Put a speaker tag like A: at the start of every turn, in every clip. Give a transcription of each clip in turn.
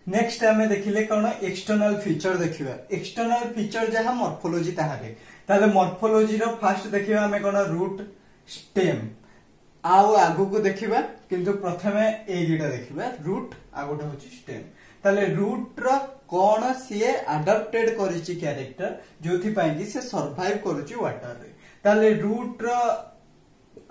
A: Next आम देखिले कौन एक्सटर्नल फीचर देखिबा। एक्सटर्नल फीचर जहाँ मॉर्फोलॉजी ताहले मॉर्फोलॉजी रो फास्ट देखिबा आमे कौन रूट स्टेम आउ आगु को देखिबा, किंतु प्रथमे ए दुटा देखिबा रूट आ गोटे होची स्टेम। ताले रूट रो कौन सीए अडॉप्टेड करिछि कैरेक्टर जोथि पई कि से सर्वाइव करूछि वाटर रे। ताले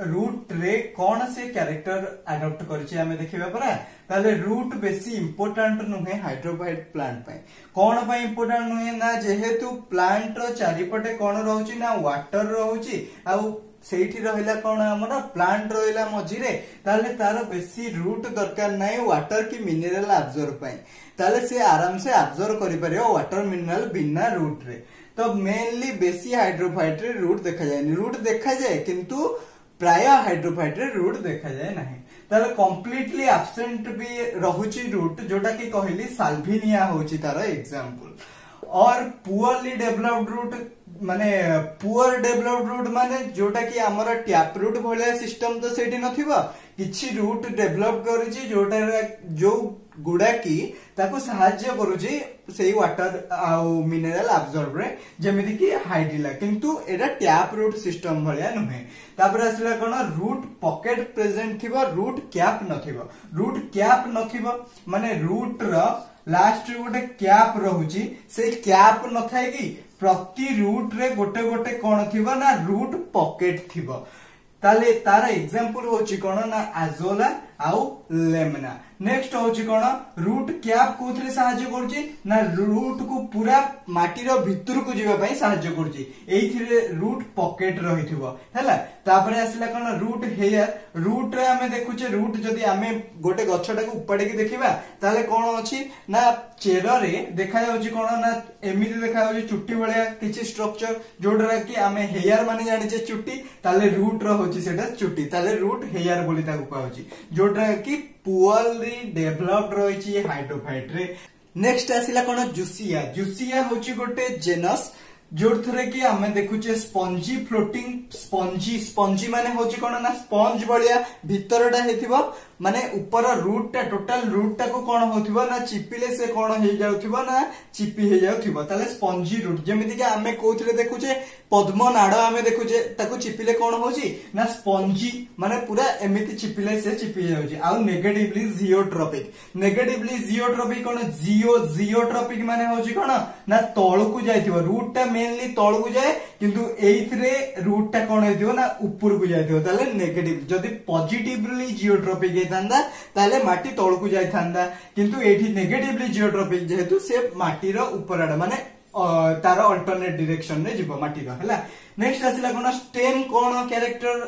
A: रूट रे कौन से कैरेक्टर अडॉप्ट करिछि आमे देखिबा परा। ताले रूट बेसी इंपोर्टेंट नुहे हाइड्रोफाइट प्लांट पई। कौन पई इंपोर्टेंट नुहे ना जेहेतु प्लांट रो चारिपटे कौन रहउछि ना वाटर रहउछि आउ सेठी रहिला कौन हमर प्लांट रहिला मझिरे। ताले तार बेसी रूट दरकार नै वाटर की मिनरल अब्जॉर्ब पई। ताले से आराम से अब्जॉर्ब करि परियो वाटर मिनरल बिना रूट रे। तो मेनली बेसी हाइड्रोफाइट रे रूट देखा जाय। रूट देखा जाय किंतु प्राय हाइड्रोफाइट रे रूट देखा जाए नहीं। तार कंप्लीटली एब्सेंट भी रहुची रूट, जोटा कि कहली साल्विनिया होची तार एग्जांपल। और पुअरली डेवलप्ड रूट माने पुअर डेवलप्ड रूट माने जोटा कि हमर टैप रूट भलिया सिस्टम तो सेठी नथिबा, किछि रूट डेवलप करिछि जोटा जो गुडा की ताको सहाय्य करूछि सेही वाटर आउ मिनरल अब्जॉर्ब रे, जेमिति कि हाइड्रिला। किंतु एटा टैप रूट सिस्टम भलिया नहे। तापर आसला कोन रूट पॉकेट प्रेजेंट थिबो, रूट कैप नथिबो। रूट कैप नथिबो माने रूट रो लास्ट रे गोटे कैप रहुछि, से कैप नथाय कि प्रति रूट रे गोटे गोटे कोन थिबो ना रूट पॉकेट थिबो। ताले तार एग्जांपल होची कोन ना आजोला आउ लेमना। नेक्स्ट होची कोन रूट कैप कोथरे सहाय्य करछि ना रूट को पूरा माटी रो भितर को जीवा पई सहाय्य करछि। एइथिरे रूट पॉकेट रहिथिबो हैला। तापरे आसला कोन रूट हेयर। रूट रे हमें देखुचे रूट जदी हमें गोटे गछटा को उपाडे के देखिबा ताले कोन अछि ना चेर रे देखा जाउछि कोन ना एमिति देखा जाउछि चुट्टी भलिया किछि स्ट्रक्चर, जोडरा कि हमें हेयर माने जानिचे चुट्टी, ताले रूट रो होछि सेटा चुट्टी। ताले रूट हेयर बोली ताको कहउछि, जोडरा कि पुअरली डेवलप्ड रहिछि हाइड्रोफाइट रे। नेक्स्ट आसिला कोन जूसिया। जूसिया होछि गोटे जेनस जोथरे कि हमें देखुचे स्पंजी फ्लोटिंग स्पंजी। स्पंजी माने होछि कोन ना स्पंज भलिया भितरटा हेथिबो, माने ऊपर रूट टा टोटल रूट टा को कोन होथिबो ना चिपिले से कोन हे जाउथिबो ना चिपी हे जाउथिबो। ताले स्पंजी रूट जेमिति कि हमें कोथरे देखुचे पद्म नाड़ हमें देखुचे ताको चिपिले कोन होछि ना स्पंजी, माने पूरा एमिति चिपिले से चिपी जाउछि। आ नेगेटिवली जियोट्रोपिक। नेगेटिवली जियोट्रोपिक कोन जियोट्रोपिक माने होछि कोन ना तळकु जाइथिबो। रूट टा मेनली तळकु जाय, किंतु एइथरे रूट टा कोन हेथिबो ना ऊपर को जाइथिबो। ताले नेगेटिव। जदी पॉजिटिवली जियोट्रोपिक ताले माटी तळकु जाय थांदा, किंतु एठी नेगेटिवली जियोट्रोपिक जेहेतु से माटी रो ऊपर आड माने तार अल्टरनेट डायरेक्शन रे जीवो माटी रो हैला। नेक्स्ट आसिला कोन स्टेम कोन कैरेक्टर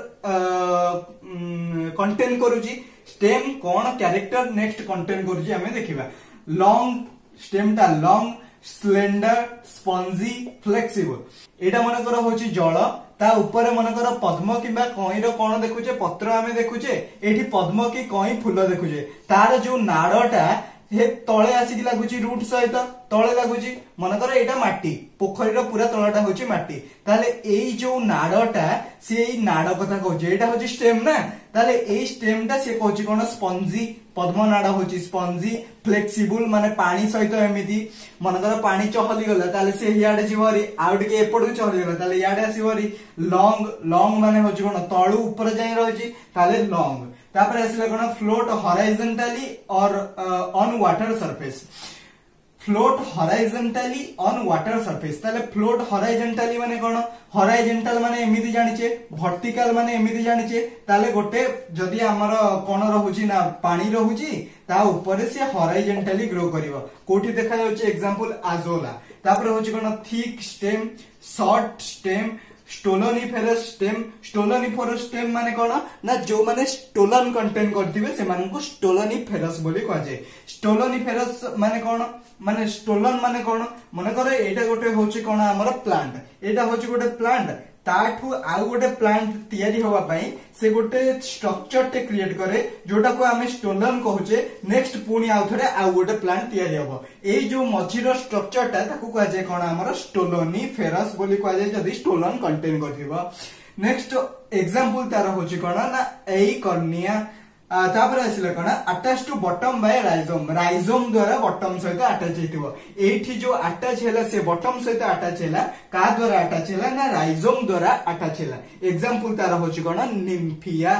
A: कंटेन करूची। स्टेम कोन कैरेक्टर नेक्स्ट कंटेन करूची हमें देखिबा। लॉन्ग स्टेम ता लॉन्ग, स्लेंडर, स्पंजी, फ्लेक्सिबल। एटा मन कर होची जळ, ता ऊपर मन कर पद्म किबा कई रो कोन देखुचे पत्र हमें देखुचे, एठी पद्म की कई फूल देखुचे। तार जो नाड़टा हे तळे आसी लागुची रूट सहित तळे लागुची। मन कर एटा माटी, पोखरी रो पूरा तळटा होची माटी। ताले एई जो नाड़टा से एई नाड़ कथा कहउची, एटा होची स्टेम ना। ताले एई स्टेमटा से कहउची कोन स्पंजी। पद्म नाड़ होची स्पंजी। फ्लेक्सिबल माने पानी सहित एमिति मन कर पानी चहली गला ताले से हियाडे जीवरी आउ टिके एपडू चहली गला ताले याडे आसीवरी। लॉन्ग लॉन्ग माने होची कोन तळू ऊपर जाई रहची ताले लॉन्ग। तापर आसिला कोन फ्लोट हॉरिजॉन्टली और on water surface. Float horizontally on water surface. ताले फ्लोट हॉरिजॉन्टली माने कोन, हॉरिजॉन्टल माने एमिति जानिचे, वर्टिकल माने एमिति जानिचे। ताले गोटे जदी हमर कोन रहउची ना पानी रहउची ता ऊपर से हॉरिजॉन्टली ग्रो करिवो। कोठी देखा जाउची एग्जांपल आजोला। तापर होची कोन thick stem, short stem, stoloniferous stem. Stoloniferous stem माने कोन ना जो माने स्टोलन कंटेन करथिबे से मानकु स्टोलोनिफेरस बोली कह जाय। स्टोलोनिफेरस माने कोन माने स्टोलन माने कोन माने करे एटा गोटे होची कोन हमर प्लांट। एटा होची गोटे प्लांट, ताठू आउ गोटे प्लांट तयारी होवा पई से गोटे स्ट्रक्चर टे क्रिएट करे जोटा को हमें स्टोलन कहूचे। नेक्स्ट पुणी आउ थरे आउ गोटे प्लांट तयारी होबो। एई जो मझिरो स्ट्रक्चर ता ताकू कह जाय कोन हमर स्टोलोनिफेरस बोली कह जाय जदी स्टोलन कंटेन करथिबो। नेक्स्ट एग्जांपल तार होची कोन ना एई कर्निया तापर आसिला कौन attach to bottom by rhizome rhizome द्वारा बॉटम सहित अटैच हेतिबो एठी जो अटैच हैला से बॉटम सहित अटैच हैला का द्वारा अटैच हैला ना राइजोम द्वारा अटैच हैला एग्जांपल तार होची कौन निम्फिया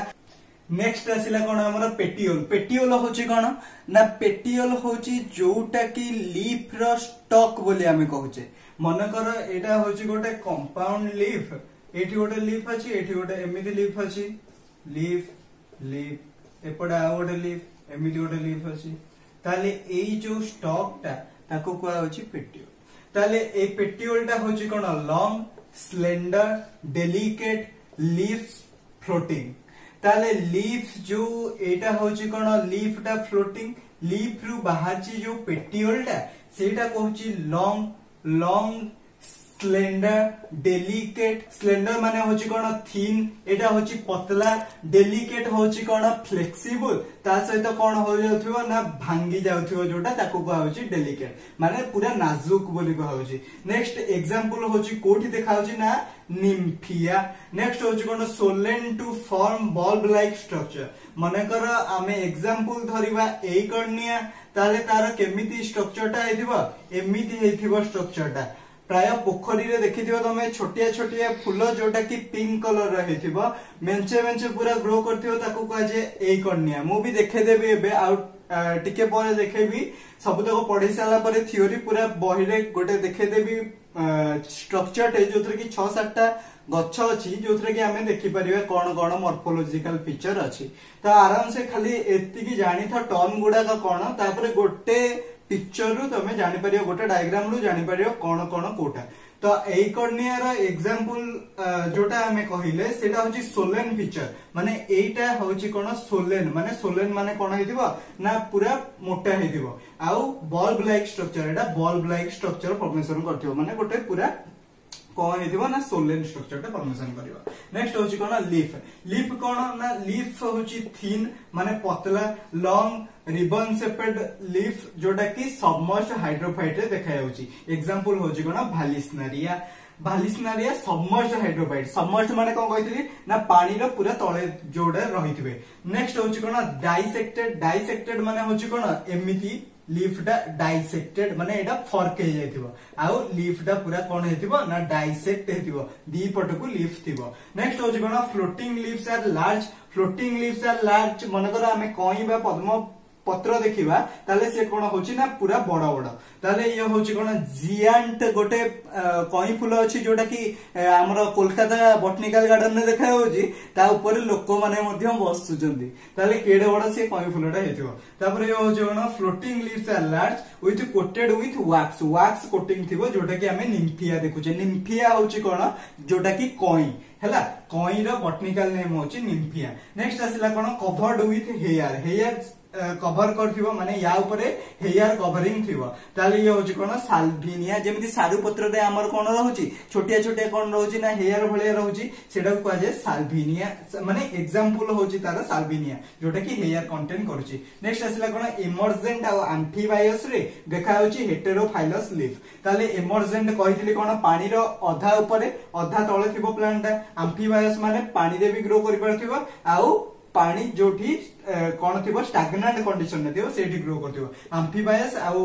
A: नेक्स्ट आसिला कौन हमर पेटियोल पेटियोल होची कौन ना पेटियोल होची जोटा की लीफ रो स्टॉक बोली आमे कहूचे मन कर एटा होची गोटे कंपाउंड लीफ एठी गोटे लीफ अछि एठी गोटे एमिति लीफ अछि लीफ लीफ एपडे आ गोटे लीफ एमिति गोटे लीफ अछि ताले एई जो स्टॉक ता ताको कोआ होची पेटियोल ताले ए पेटियोल ता होची कोन long slender delicate leaf floating ताले लीफ जो एटा होची कोन लीफ ता फ्लोटिंग लीफ रु बाहरची जो पेटियोल ता सेटा कहूची long long slender delicate slender माने होची कोन थिन एटा होची पतला डेलिकेट होची कोन फ्लेक्सिबल ता सहित कोन हो जाउथिबो ना भांगी जाउथिबो जोटा ताको को होची डेलिकेट माने पूरा नाजुक बोली को होची नेक्स्ट एग्जांपल होची कोठी देखा होची ना निम्फिया नेक्स्ट होची कोन swollen to form bulb like structure माने कर आमे एग्जांपल धरिबा एई करनिया ताले तार केमिति स्ट्रक्चर ता हेतिबो एमिति हेतिबो स्ट्रक्चर ता प्राय पोखरी रे देखिथिबो तमे छोटिया छोटिया फूल जोटा की पिंक कलर रहिथिबो मेंचे मेंचे पूरा ग्रो करथिबो ताको कह जे एई करनिया मु भी देखे देबी एबे आउट टिके परे देखेबी सब तक पढ़ी साला परे थ्योरी पूरा बही रे गोटे देखे देबी स्ट्रक्चर टे जोथरे की 6-7 टा गच्छ अछि जोथरे की हमें देखि परिबे कोन कोन मॉर्फोलॉजिकल फीचर अछि तो आराम से खाली एति की जानि था टर्म गुडा का कोन तापरे गोटे पिक्चर रु तमे जानि परियो गोटे डायग्राम रु जानि परियो कोन कोन कोटा तो एई कर्निया रो एग्जांपल जोटा हमें कहिले सेटा होची सोलेन फीचर माने एटा होची कोन सोलेन माने कोन हेतिबो ना पूरा मोटा हेतिबो आउ बल्ब लाइक स्ट्रक्चर एटा बल्ब लाइक स्ट्रक्चर फॉर्मेशन करथिबो माने गोटे पूरा कौन हेतिबो ना सोलेन स्ट्रक्चर टा फॉर्मेशन करिवो नेक्स्ट होची कोन लीफ लीफ कोन ना लीफ होची थिन माने पतला लॉन्ग रिबन शेपेड लीफ जोटा की सबमर्ज्ड हाइड्रोफाइट रे देखा जाउची एग्जांपल होची कोन भालिस्नारिया सबमर्ज्ड हाइड्रोफाइट सबमर्ज्ड माने कोन कहितली ना पानी रो पूरा तळे जोडे रहितबे नेक्स्ट होची कोन डाइसेक्टेड माने होची कोन एमिति लीफ टा डाइसेक्टेड माने एटा फर्क हे जाइथिबो आउ लीफ टा पूरा कोन हेतिबो ना डाइसेक्ट हेतिबो दी पटकू लीफ थिबो नेक्स्ट होची कोन फ्लोटिंग लीव्स आर लार्ज मनकर हमें कहीं बा पद्म पत्र देखिबा ताले से कोन होची ना पूरा बड़ बड़ ताले ये होची कोन जियांट गोटे कहीं फूल अछि जोटा की हमर कोलकाता बॉटनिकल गार्डन में देखा होची ता ऊपर लोक माने मध्य बसुचंदी ताले केडे बड़ से कहीं फूलटा हेतिबो तापर ये होची कोन floating leaves are large with coated with wax coating थिबो जोटा की हमें निम्फिया देखुचे निम्फिया होची कोन जोटा की कहीं हैला कहीं रो बॉटनिकल नेम होची निम्फिया नेक्स्ट आसिला कोन कवर्ड विथ हेयर कवर करथिबो माने या ऊपर हेयर कवरिंग थिबो ताले ये होची कोन साल्विनिया जेमिति सारु पत्र रे हमर कोन रहउची छोटिया छोटिया कोन रहउची ना हेयर भले रहउची सेडा को जे साल्विनिया माने एग्जांपल होची तार साल्विनिया जोटा की हेयर कंटेन करूची नेक्स्ट आसिला कोन इमर्जेंट आ एम्फीबायस रे देखा होची हेटेरोफाइलस लीफ ताले इमर्जेंट कहितली कोन पानी रो अधा ऊपर अधा तळे थिबो प्लांट एम्फीबायस माने पानी रे भी ग्रो करि परथिबो आउ पानी जोठी कोन थिबो स्टैग्नेंट कंडीशन ने थिबो सेठी ग्रो करथिबो एम्फीबायस आउ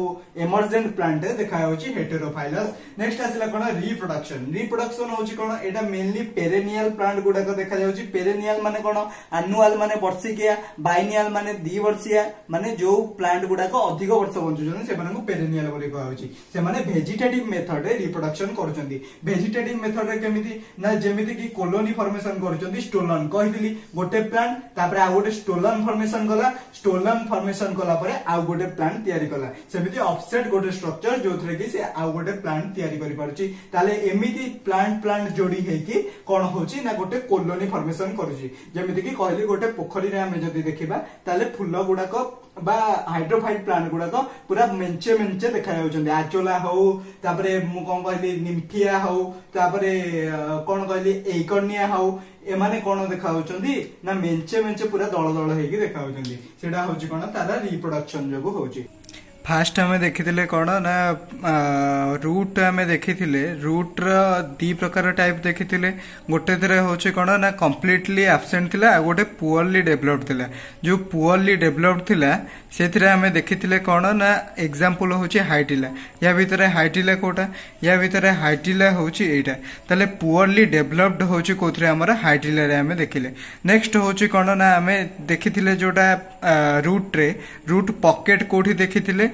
A: इमर्जेंट प्लांट देखा होची हेटेरोफाइलस नेक्स्ट आसिला कोन रिप्रोडक्शन होची कोन एटा मेनली पेरेनियल प्लांट गुडा को देखा जाउची पेरेनियल माने कोन एनुअल माने वर्षिकिया बाइनियल माने 2 वर्षिया माने जो प्लांट गुडा को अधिक वर्ष बंचुछन से माने को पेरेनियल बोली कहै होची से माने वेजिटेटिव मेथड रे रिप्रोडक्शन करूचंदी वेजिटेटिव मेथड रे केमिति ना जेमिति की कॉलोनी फॉर्मेशन करूचंदी स्टोलन कहितली गोटे प्लांट तापर आ गोटे स्टोलन फॉर्मेशन कला परे आ गोटे प्लांट तयारी कला सेमिति ऑफसेट गोटे स्ट्रक्चर जोथरे कि से आ गोटे प्लांट तयारी करि परची ताले एमिति प्लांट जोडी हे कि कोन होची ना गोटे कॉलोनी फॉर्मेशन करूची जेमिति कि कहली गोटे पोखरी रे हम जदी देखिबा ताले फुल्ल गुडा को बा हाइड्रोफाइट प्लांट गुडा को पूरा मेंचे देखा जाउचंदी आचोला हो तापरे मु कोन कहली निम्फिया हो तापरे कोन कहली एइकर्निया हो एमाने कोन देखा होचंदी ना मेंचे पूरा दळ हेकी देखा होचंदी सेडा होची कोन तारा रिप्रोडक्शन जगो होची फास्ट आम देखी कौन ना रूट आम देखी रूट दी प्रकार टाइप देखी गोटे थेरे हूँ कौन ना कम्प्लीटली एब्सेंट थिला गोटे पुअरली डेभलप्ड थिला जो पुअरली डेभलप्ड थिला से आम देखी कौन ना एग्जांपल हूँ हाइटिला या भितर हाइटिला कोटा या भितर हाइटिला हूँ एटा ताले पुअरली डेभलप्ड हूँ कौन आमर हाइटिला आम देखिले नेक्स्ट हूँ कौन ना आम देखी जोटा रूट रे रूट पॉकेट कोठी देखी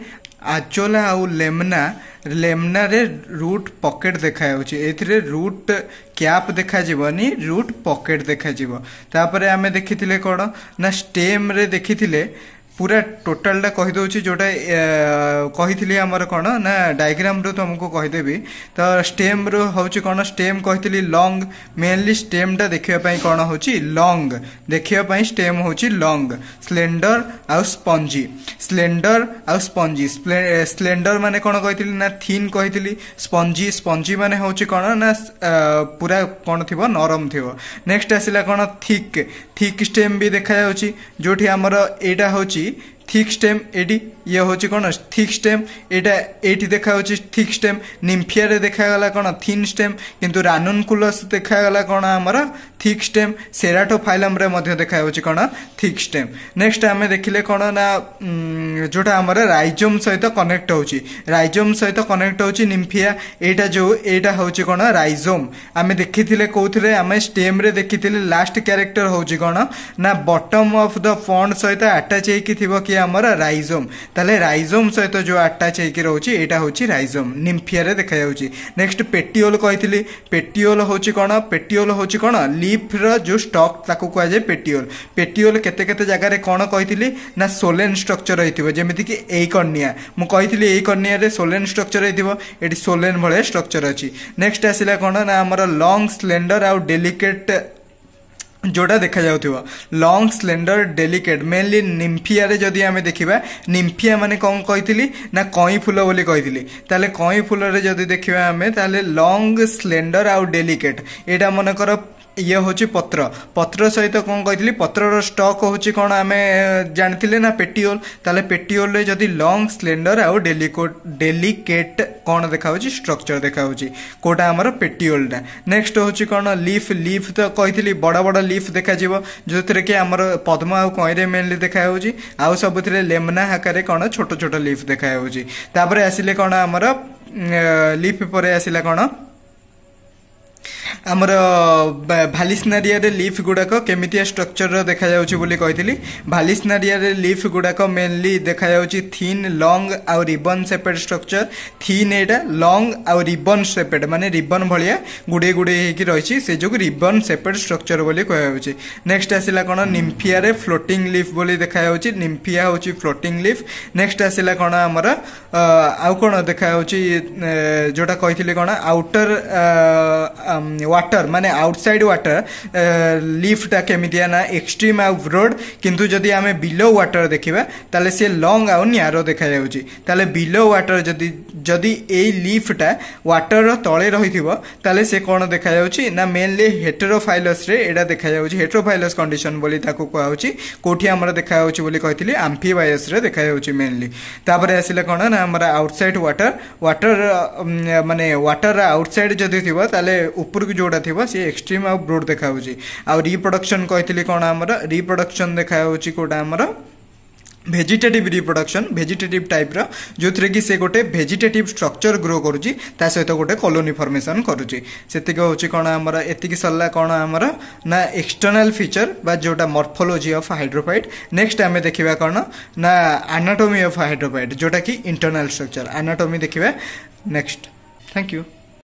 A: आचोला आउ लेमना लेमना रे रूट पॉकेट देखा एथिरे रूट कैप देखा जीवनी रूट पॉकेट देखा जीवो तापरे आमे देखिथिले कोन ना स्टेम रे देखिथिले पूरा टोटाल कही दउची जोटा कही आमर कौन ना डायग्राम रो तुमको कहीदेवी तो स्टेम रो होची कौन स्टेम कही लॉन्ग मेनली स्टेम टा देखिया कौन होची लॉन्ग देखिया स्टेम होची लॉन्ग स्लेंडर आउ स्पंजी स्लेंडर आउ स्पंजी स्लेंडर माने कौन कही ना थीन कही स्पंजी स्पंजी माने होची कौन ना पूरा कौन थी नरम थी नेक्स्ट आसला कौन थिक थिक स्टेम भी देखा जाउची जोठी आमर एटा होची थिक स्टेम एडी ये होची कौन थिक स्टेम एटा एटी देखा होची थिक स्टेम निम्फिया रे देखा गला कौन थिन स्टेम किंतु रानुनकुलस देखा गला कौन हमर थिक स्टेम सेराटोफाइलम रे मध्य देखा होची कौन थिक स्टेम नेक्स्ट आमे देखिले कौन ना जोटा हमर राइजोम सहित कनेक्ट होची राइजोम सहित कनेक्ट होची निम्फिया एटा जो एटा होची कौन राइजोम आमे देखिथिले कोथरे आमे स्टेम रे देखिथिले लास्ट कैरेक्टर होची कौन ना बॉटम ऑफ द फॉन्ट सहित अटैच हेकी थिबो कि हमर राइजोम ताले राइजोम सहित जो अटैच हेकी रहउची एटा होची राइजोम निम्फिया रे देखा जाउची नेक्स्ट पेटियोल कहिथिली पेटियोल होची कौन पेटियोल होची कौन लीफ रो जो स्टॉक ताको कह जाय पेटियोल पेटियोल केते केते जगह रे कौन कहिथिली ना सोलेन स्ट्रक्चर रहिथिबो जेमिति कि एई कर्निया मु कहिथिली एई कर्निया रे सोलेन स्ट्रक्चर रहिथिबो एटी सोलेन भळे स्ट्रक्चर अछि नेक्स्ट आसिला कौन ना हमर लॉन्ग स्लेंडर आउ डेलिकेट जोड़ा देखा जाउथिबो long slender delicate mainly Nymphaea रे जदी आमे देखिबा निम्फिया माने कोन कहिथिली ना कई फूल बोली कहिथिली ताले कई फूल रे जदी देखिबा आमे ताले लॉन्ग स्लेंडर आउ डेलिकेट एटा मन कर ये होची पत्र पत्र सहित कौन कही पत्र स्टॉक होची कौन आमे जानथिले ना पेटियोल ताले पेटियोल रे जदी लॉन्ग स्लेंडर आउ डेलिकेट कौन देखा होची स्ट्रक्चर देखा होची कोटा हमर पेटियोल टा नेक्स्ट होची कौन लीफ लीफ तो कही बड़ा बड़ा लीफ देखा जीवो जोथरे कि हमर पद्म आउ कईरे मेनली देखा होची आउ सबथिरे लेमना आकारे कौन छोट छोट लीफ देखा होची तापरे आसिले कौन हमर लीफ परे आसिला कौन आमर भालिस्नारिया रे लीफ गुड़ाक केमितिया स्ट्रक्चर देखा जाउची बोली कहिथिली भालिस्नारिया रे लीफ गुड़ाक मेनली देखा जाउची थीन लॉन्ग आउ रिबन शेपेड स्ट्रक्चर थीन एटा लॉन्ग आउ रिबन शेपेड माने रिबन भलिया गुडे गुडे हेकी रहिची से जोग रिबन शेपेड स्ट्रक्चर बोली कहया जाउची नेक्स्ट आसिला कोन निम्फिया रे फ्लोटिंग लीफ बोली देखा जाउची निम्फिया होची फ्लोटिंग लीफ नेक्स्ट आसिला कोन हमर आउ कोन देखा जाउची जोटा कहिथिले कोन आउटर वाटर माने आउटसाइड वाटर लीफ टा केमितिया ना एक्सट्रीम आउ ब्रॉड किंतु जदि आमे बिलो वाटर देखिबा ताले से लॉन्ग आउ न्यारो देखा जाउची ताले बिलो वाटर जदि ए लीफ टा वाटर रो तळे रहिथिबो ताले से कोन देखा जाउची ना मेनली हेटेरोफाइलस रे एडा देखा जाउची हेटेरोफाइलस कंडीशन बोली ताको कहउची कोठी हमर देखा जाउची बोली कहितली एम्फीबायस रे देखा जाउची मेनली तापरे आसिले कोन ना हमर आउटसाइड वाटर माने वाटर आउटसाइड जदि थिबो ताले ऊपर को जोड़ा थी सी एक्सट्रीम आउ ब्रोड देखा आ रिप्रोडक्शन कही कौन आमर रिप्रोडक्शन देखा कोटा आमर भेजिटेटिव रिप्रोडक्शन भेजिटेटिव टाइप रो जो थरे कि से गोटे भेजिटेटिव स्ट्रक्चर ग्रो करूची ता सहित गोटे कॉलोनी फॉर्मेशन करूची सेतिक होची कोन हमर एतिकी सल्ला कोन हमर ना एक्सटर्नल फीचर बा जोटा मॉर्फोलॉजी ऑफ हाइड्रोफाइट नेक्स्ट आमे देखिबा कोन ना एनाटॉमी ऑफ हाइड्रोफाइट जोटा कि इंटरनल स्ट्रक्चर एनाटॉमी देखिबा नेक्स्ट थैंक यू।